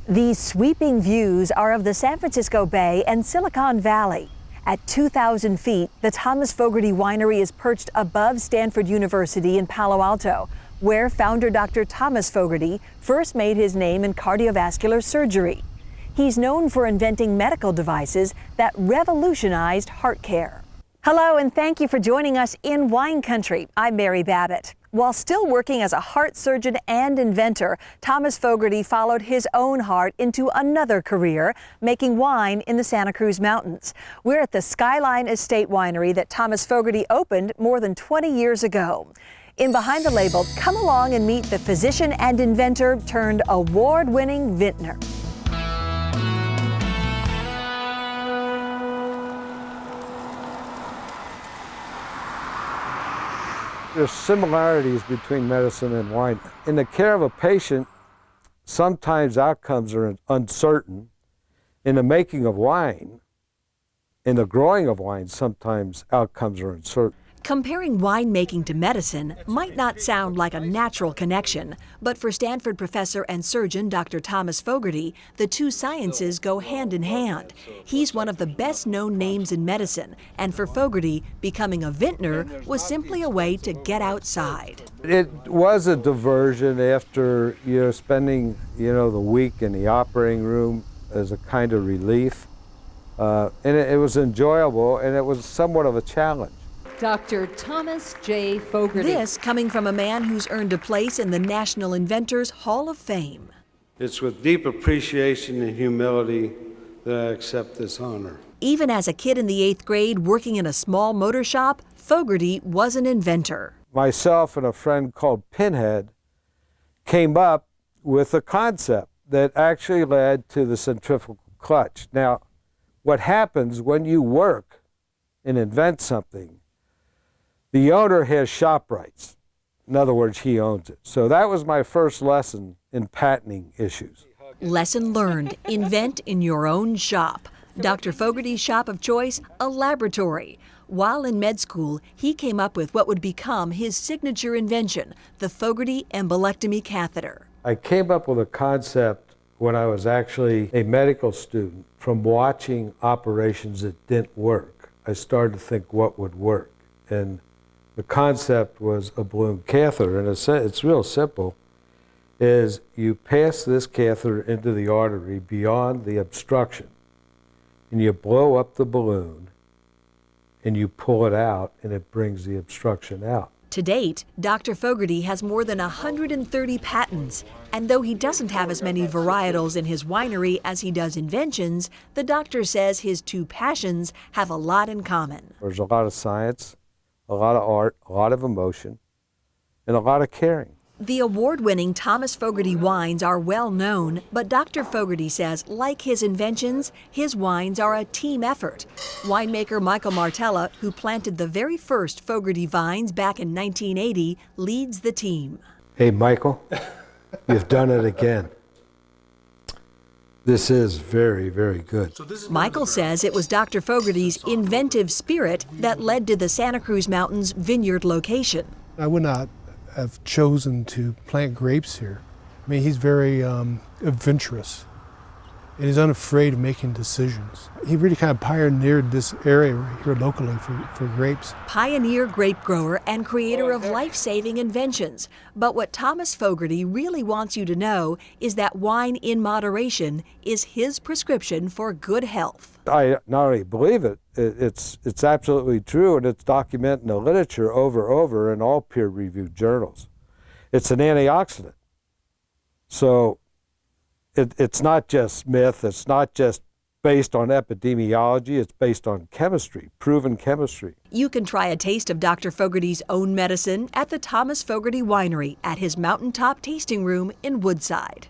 These sweeping views are of the San Francisco Bay and Silicon Valley. At 2,000 feet, the Thomas Fogarty Winery is perched above Stanford University in Palo Alto, where founder Dr. Thomas Fogarty first made his name in cardiovascular surgery. He's known for inventing medical devices that revolutionized heart care. Hello, and thank you for joining us in Wine Country. I'm Mary Babbitt. While still working as a heart surgeon and inventor, Thomas Fogarty followed his own heart into another career, making wine in the Santa Cruz Mountains. We're at the Skyline Estate Winery that Thomas Fogarty opened more than 20 years ago. In Behind the Label, come along and meet the physician and inventor turned award-winning vintner. There's similarities between medicine and wine. In the care of a patient, sometimes outcomes are uncertain. In the making of wine, in the growing of wine, sometimes outcomes are uncertain. Comparing winemaking to medicine might not sound like a natural connection, but for Stanford professor and surgeon Dr. Thomas Fogarty, the two sciences go hand in hand. He's one of the best-known names in medicine, and for Fogarty, becoming a vintner was simply a way to get outside. It was a diversion after, spending, the week in the operating room as a kind of relief. And it was enjoyable, and it was somewhat of a challenge. Dr. Thomas J. Fogarty. This coming from a man who's earned a place in the National Inventors Hall of Fame. It's with deep appreciation and humility that I accept this honor. Even as a kid in the 8th grade working in a small motor shop, Fogarty was an inventor. Myself and a friend called Pinhead came up with a concept that actually led to the centrifugal clutch. Now, what happens when you work and invent something, the owner has shop rights. In other words, he owns it. So that was my first lesson in patenting issues. Lesson learned, invent in your own shop. Dr. Fogarty's shop of choice, a laboratory. While in med school, he came up with what would become his signature invention, the Fogarty embolectomy catheter. I came up with a concept when I was actually a medical student. From watching operations that didn't work, I started to think what would work. And the concept was a balloon catheter, and it's real simple, is you pass this catheter into the artery beyond the obstruction, and you blow up the balloon, and you pull it out, and it brings the obstruction out. To date, Dr. Fogarty has more than 130 patents, and though he doesn't have as many varietals in his winery as he does inventions, the doctor says his two passions have a lot in common. There's a lot of science, a lot of art, a lot of emotion, and a lot of caring. The award-winning Thomas Fogarty wines are well known, but Dr. Fogarty says, like his inventions, his wines are a team effort. Winemaker Michael Martella, who planted the very first Fogarty vines back in 1980, leads the team. Hey, Michael, you've done it again. This is very, very good. Michael says it was Dr. Fogarty's inventive spirit that led to the Santa Cruz Mountains vineyard location. I would not have chosen to plant grapes here. I mean, he's very adventurous, and he's unafraid of making decisions. He really kind of pioneered this area here locally for grapes. Pioneer grape grower and creator of life-saving inventions. But what Thomas Fogarty really wants you to know is that wine in moderation is his prescription for good health. I not only believe it, it's absolutely true, and it's documented in the literature over in all peer-reviewed journals. It's an antioxidant. So it's not just myth, it's not just based on epidemiology, it's based on chemistry, proven chemistry. You can try a taste of Dr. Fogarty's own medicine at the Thomas Fogarty Winery at his mountaintop tasting room in Woodside.